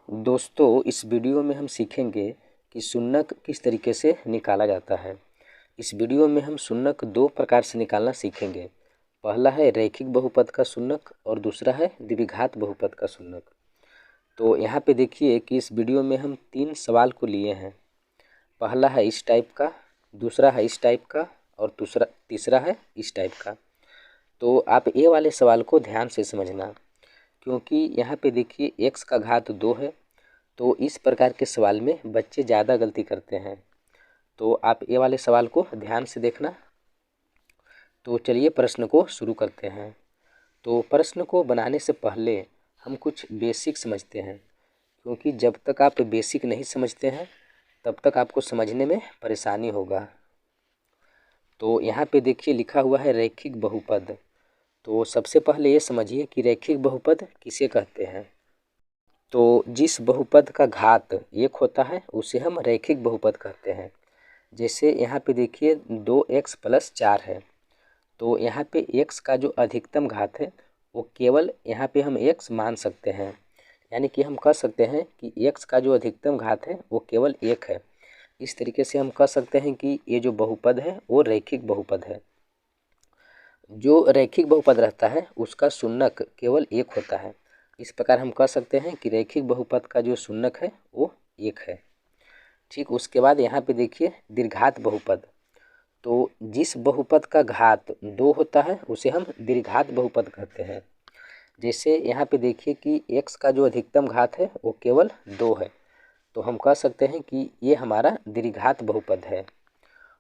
दोस्तों, इस वीडियो में हम सीखेंगे कि शून्यक किस तरीके से निकाला जाता है। इस वीडियो में हम शून्यक दो प्रकार से निकालना सीखेंगे। पहला है रैखिक बहुपद का शून्यक और दूसरा है द्विघात बहुपद का शून्यक। तो यहाँ पे देखिए कि इस वीडियो में हम तीन सवाल को लिए हैं। पहला है इस टाइप का, दूसरा है इस टाइप का और तीसरा है इस टाइप का। तो आप ये वाले सवाल को ध्यान से समझना, क्योंकि यहाँ पे देखिए x का घात 2 है। तो इस प्रकार के सवाल में बच्चे ज़्यादा गलती करते हैं। तो आप ये वाले सवाल को ध्यान से देखना। तो चलिए प्रश्न को शुरू करते हैं। तो प्रश्न को बनाने से पहले हम कुछ बेसिक समझते हैं, क्योंकि जब तक आप बेसिक नहीं समझते हैं तब तक आपको समझने में परेशानी होगा। तो यहाँ पे देखिए लिखा हुआ है रैखिक बहुपद। तो सबसे पहले ये समझिए कि रैखिक बहुपद किसे कहते हैं। तो जिस बहुपद का घात 1 होता है उसे हम रैखिक बहुपद कहते हैं। जैसे यहाँ पे देखिए 2x + 4 है। तो यहाँ पे x का जो अधिकतम घात है वो केवल यहाँ पे हम x मान सकते हैं, यानी कि हम कह सकते हैं कि x का जो अधिकतम घात है वो केवल 1 है। इस तरीके से हम कह सकते हैं कि ये जो बहुपद है वो रैखिक बहुपद है। जो रैखिक बहुपद रहता है उसका शून्यक केवल 1 होता है। इस प्रकार हम कह सकते हैं कि रैखिक बहुपद का जो शून्यक है वो 1 है। ठीक, उसके बाद यहाँ पे देखिए द्विघात बहुपद। तो जिस बहुपद का घात 2 होता है उसे हम द्विघात बहुपद कहते हैं। जैसे यहाँ पे देखिए कि x का जो अधिकतम घात है वो केवल 2 है। तो हम कह सकते हैं कि ये हमारा द्विघात बहुपद है।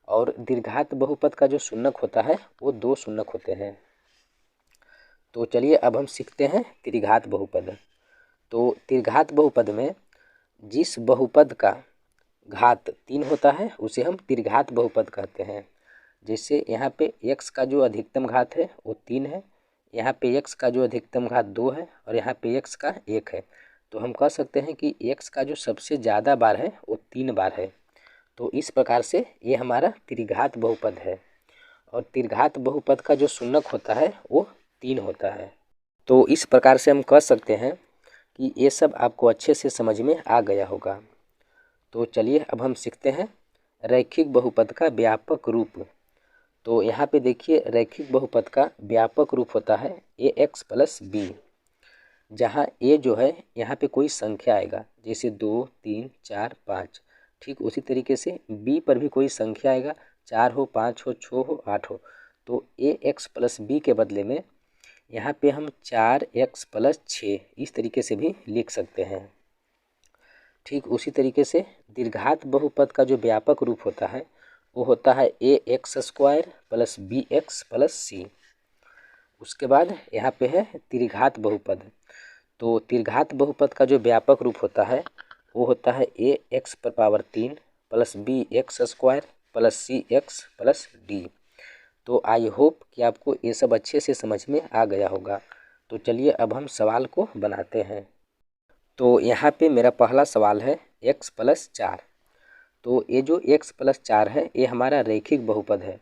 और द्विघात बहुपद का जो शून्यक होता है वो 2 शून्यक होते हैं। तो चलिए अब हम सीखते हैं त्रिघात बहुपद। तो त्रिघात बहुपद में जिस बहुपद का घात 3 होता है उसे हम त्रिघात बहुपद कहते हैं। जैसे यहाँ पे x का जो अधिकतम घात है वो 3 है, यहाँ पे x का जो अधिकतम घात 2 है और यहाँ पे x का 1 है। तो हम कह सकते हैं कि x का जो सबसे ज़्यादा बार है वो 3 बार है। तो इस प्रकार से ये हमारा त्रिघात बहुपद है। और त्रिघात बहुपद का जो शून्यक होता है वो 3 होता है। तो इस प्रकार से हम कह सकते हैं कि ये सब आपको अच्छे से समझ में आ गया होगा। तो चलिए अब हम सीखते हैं रैखिक बहुपद का व्यापक रूप। तो यहाँ पे देखिए रैखिक बहुपद का व्यापक रूप होता है ax + b, जहाँ a जो है यहाँ पे कोई संख्या आएगा, जैसे 2, 3, 4, 5। ठीक उसी तरीके से b पर भी कोई संख्या आएगा, 4 हो, 5 हो, 6 हो, 8 हो। तो ax + b के बदले में यहाँ पे हम 4x + 6 इस तरीके से भी लिख सकते हैं। ठीक उसी तरीके से द्विघात बहुपद का जो व्यापक रूप होता है वो होता है ax² + bx + c। उसके बाद यहाँ पे है त्रिघात बहुपद। तो त्रिघात बहुपद का जो व्यापक रूप होता है वो होता है ax³ + bx² + cx + d। तो आई होप कि आपको ये सब अच्छे से समझ में आ गया होगा। तो चलिए अब हम सवाल को बनाते हैं। तो यहाँ पे मेरा पहला सवाल है x + 4। तो ये जो x + 4 है ये हमारा रैखिक बहुपद है,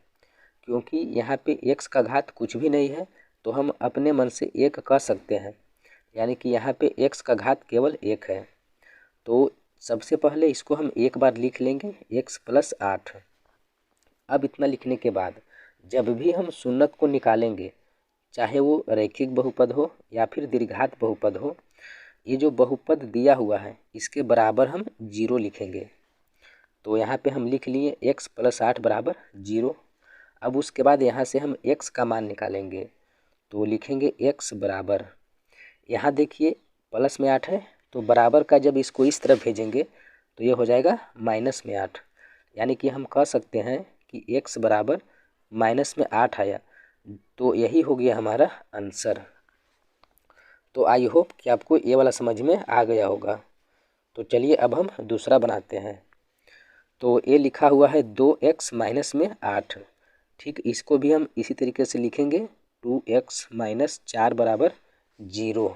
क्योंकि यहाँ पे x का घात कुछ भी नहीं है तो हम अपने मन से 1 कह सकते हैं, यानी कि यहाँ पे x का घात केवल 1 है। तो सबसे पहले इसको हम एक बार लिख लेंगे x + 8। अब इतना लिखने के बाद जब भी हम शून्यक को निकालेंगे, चाहे वो रैखिक बहुपद हो या फिर द्विघात बहुपद हो, ये जो बहुपद दिया हुआ है इसके बराबर हम 0 लिखेंगे। तो यहाँ पे हम लिख लिए x + 8 = 0। अब उसके बाद यहाँ से हम x का मान निकालेंगे। तो लिखेंगे x बराबर, यहाँ देखिए प्लस में 8 है तो बराबर का जब इसको इस तरफ भेजेंगे तो ये हो जाएगा -8। यानी कि हम कह सकते हैं कि x बराबर -8 आया। तो यही हो गया हमारा आंसर। तो आई होप कि आपको ये वाला समझ में आ गया होगा। तो चलिए अब हम दूसरा बनाते हैं। तो ये लिखा हुआ है 2x - 8। ठीक, इसको भी हम इसी तरीके से लिखेंगे 2x - 4 = 0,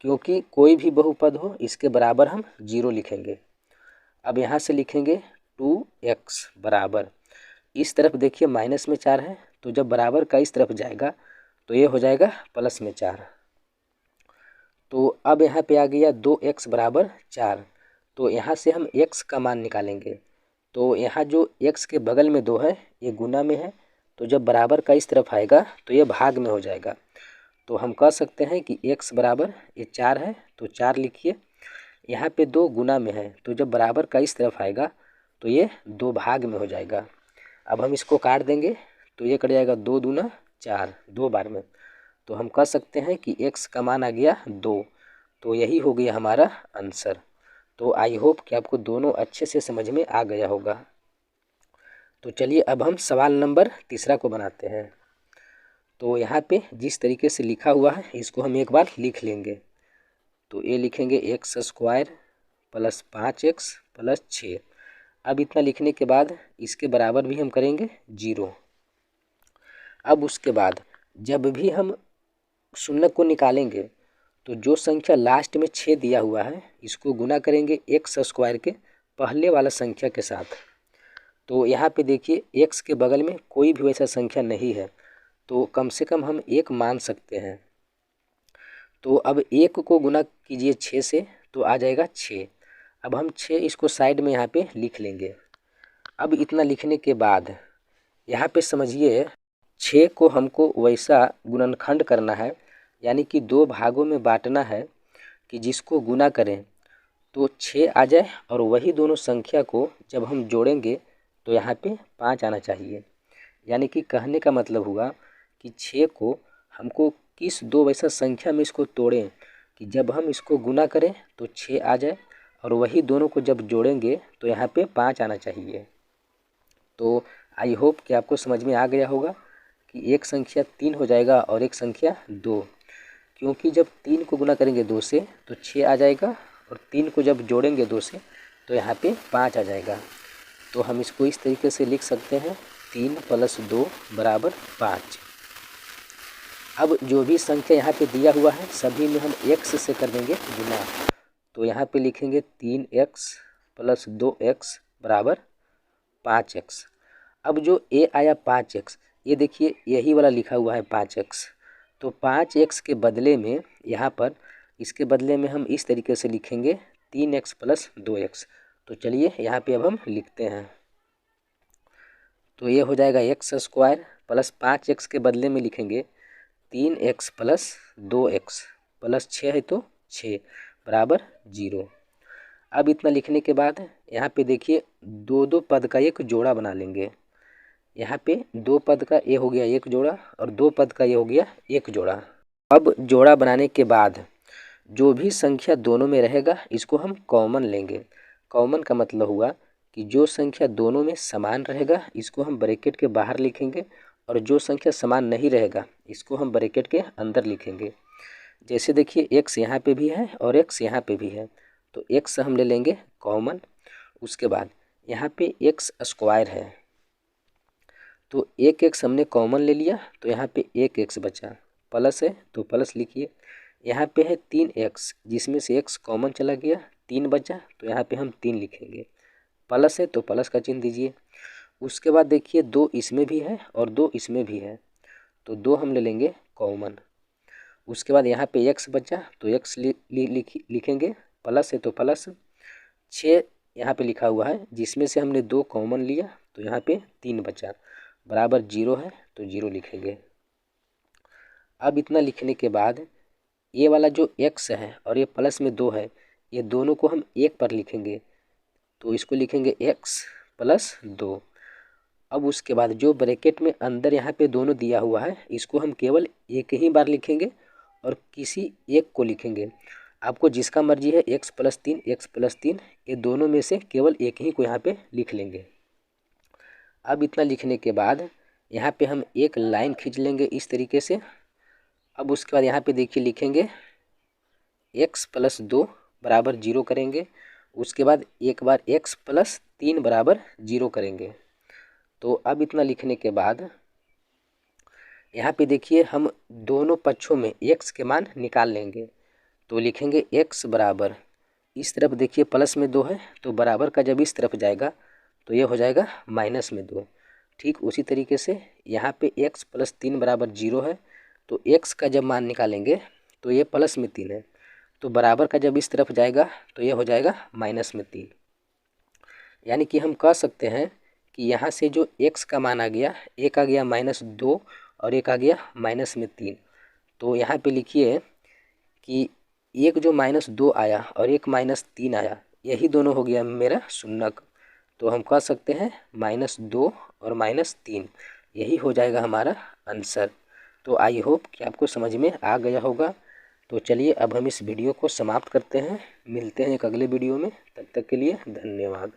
क्योंकि कोई भी बहुपद हो इसके बराबर हम 0 लिखेंगे। अब यहाँ से लिखेंगे 2x बराबर, इस तरफ देखिए -4 है तो जब बराबर का इस तरफ जाएगा तो ये हो जाएगा +4। तो अब यहाँ पे आ गया 2x बराबर 4। तो यहाँ से हम x का मान निकालेंगे। तो यहाँ जो x के बगल में 2 है ये गुना में है, तो जब बराबर का इस तरफ आएगा तो ये भाग में हो जाएगा। तो हम कह सकते हैं कि x बराबर ये 4 है तो 4 लिखिए। यहाँ पे 2 गुना में है, तो जब बराबर का इस तरफ आएगा तो ये 2 भाग में हो जाएगा। अब हम इसको काट देंगे तो ये कट जाएगा 2 दूना 4, 2 बार में। तो हम कह सकते हैं कि x का मान आ गया 2। तो यही हो गया हमारा आंसर। तो आई होप कि आपको दोनों अच्छे से समझ में आ गया होगा। तो चलिए अब हम सवाल नंबर 3 को बनाते हैं। तो यहाँ पे जिस तरीके से लिखा हुआ है इसको हम एक बार लिख लेंगे। तो ये लिखेंगे x² प्लस 5x प्लस 6। अब इतना लिखने के बाद इसके बराबर भी हम करेंगे 0। अब उसके बाद जब भी हम शून्य को निकालेंगे तो जो संख्या लास्ट में 6 दिया हुआ है इसको गुना करेंगे x² के पहले वाला संख्या के साथ। तो यहाँ पे देखिए x के बगल में कोई भी वैसा संख्या नहीं है, तो कम से कम हम 1 मान सकते हैं। तो अब 1 को गुना कीजिए 6 से तो आ जाएगा 6। अब हम 6 इसको साइड में यहाँ पे लिख लेंगे। अब इतना लिखने के बाद यहाँ पे समझिए 6 को हमको वैसा गुणनखंड करना है, यानी कि 2 भागों में बांटना है कि जिसको गुना करें तो 6 आ जाए और वही दोनों संख्या को जब हम जोड़ेंगे तो यहाँ पे 5 आना चाहिए। यानी कि कहने का मतलब हुआ कि 6 को हमको किस 2 वैसा संख्या में इसको तोड़ें कि जब हम इसको गुना करें तो 6 आ जाए और वही दोनों को जब जोड़ेंगे तो यहाँ पे 5 आना चाहिए। तो आई होप कि आपको समझ में आ गया होगा कि एक संख्या 3 हो जाएगा और एक संख्या 2, क्योंकि जब 3 को गुना करेंगे 2 से तो 6 आ जाएगा और 3 को जब जोड़ेंगे 2 से तो यहाँ पे 5 आ जाएगा। तो हम इसको इस तरीके से लिख सकते हैं 3 + 2 = 5। अब जो भी संख्या यहाँ पे दिया हुआ है सभी में हम x से कर देंगे गुना। तो यहाँ पे लिखेंगे 3x + 2x = 5x। अब जो a आया 5x, ये देखिए यही वाला लिखा हुआ है 5x। तो 5x के बदले में यहाँ पर इसके बदले में हम इस तरीके से लिखेंगे 3x + 2x। तो चलिए यहाँ पे अब हम लिखते हैं। तो ये हो जाएगा x² प्लस 5x के बदले में लिखेंगे 3x + 2x प्लस 6 है तो 6 बराबर 0। अब इतना लिखने के बाद यहाँ पे देखिए 2 पद का एक जोड़ा बना लेंगे। यहाँ पे 2 पद का ये हो गया एक जोड़ा और 2 पद का ये हो गया एक जोड़ा। अब जोड़ा बनाने के बाद जो भी संख्या दोनों में रहेगा इसको हम कॉमन लेंगे। कॉमन का मतलब हुआ कि जो संख्या दोनों में समान रहेगा इसको हम ब्रैकेट के बाहर लिखेंगे और जो संख्या समान नहीं रहेगा इसको हम ब्रैकेट के अंदर लिखेंगे। जैसे देखिए x यहाँ पे भी है और x यहाँ पे भी है, तो x हम ले लेंगे कॉमन। उसके बाद यहाँ पे x² है तो एक x हमने कॉमन ले लिया, तो यहाँ पे एक x बचा, प्लस है तो प्लस लिखिए। यहाँ पे है 3x जिसमें से x कॉमन चला गया, 3 बचा तो यहाँ पे हम 3 लिखेंगे, प्लस है तो प्लस का चिन्ह दीजिए। उसके बाद देखिए 2 इसमें भी है और 2 इसमें भी है, तो 2 हम ले लेंगे कॉमन। उसके बाद यहाँ पे x बचा तो x लिखेंगे, प्लस है तो प्लस। 6 यहाँ पे लिखा हुआ है जिसमें से हमने 2 कॉमन लिया तो यहाँ पे 3 बचा, बराबर 0 है तो 0 लिखेंगे। अब इतना लिखने के बाद ये वाला जो x है और ये प्लस में 2 है, ये दोनों को हम एक पर लिखेंगे, तो इसको लिखेंगे x + 2। अब उसके बाद जो ब्रैकेट में अंदर यहाँ पे दोनों दिया हुआ है इसको हम केवल एक ही बार लिखेंगे और किसी एक को लिखेंगे। आपको जिसका मर्जी है x + 3 x + 3 ये दोनों में से केवल एक ही को यहाँ पे लिख लेंगे। अब इतना लिखने के बाद यहाँ पे हम एक लाइन खींच लेंगे इस तरीके से। अब उसके बाद यहाँ पे देखिए लिखेंगे x + 2 = 0 करेंगे। उसके बाद एक बार x + 3 = 0 करेंगे। तो अब इतना लिखने के बाद यहाँ पे देखिए हम दोनों पक्षों में x के मान निकाल लेंगे। तो लिखेंगे x बराबर, इस तरफ देखिए प्लस में 2 है तो बराबर का जब इस तरफ जाएगा तो ये हो जाएगा -2। ठीक उसी तरीके से यहाँ पे x + 3 = 0 है, तो x का जब मान निकालेंगे तो ये प्लस में 3 है तो बराबर का जब इस तरफ जाएगा तो ये हो जाएगा माइनस में 3। यानी कि हम कह सकते हैं कि यहाँ से जो x का मान आ गया, एक आ गया -2 और एक आ गया माइनस में 3। तो यहाँ पे लिखिए कि एक जो -2 आया और एक -3 आया, यही दोनों हो गया मेरा शून्यक। तो हम कह सकते हैं -2 और -3 यही हो जाएगा हमारा आंसर। तो आई होप कि आपको समझ में आ गया होगा। तो चलिए अब हम इस वीडियो को समाप्त करते हैं, मिलते हैं एक अगले वीडियो में। तब तक के लिए धन्यवाद।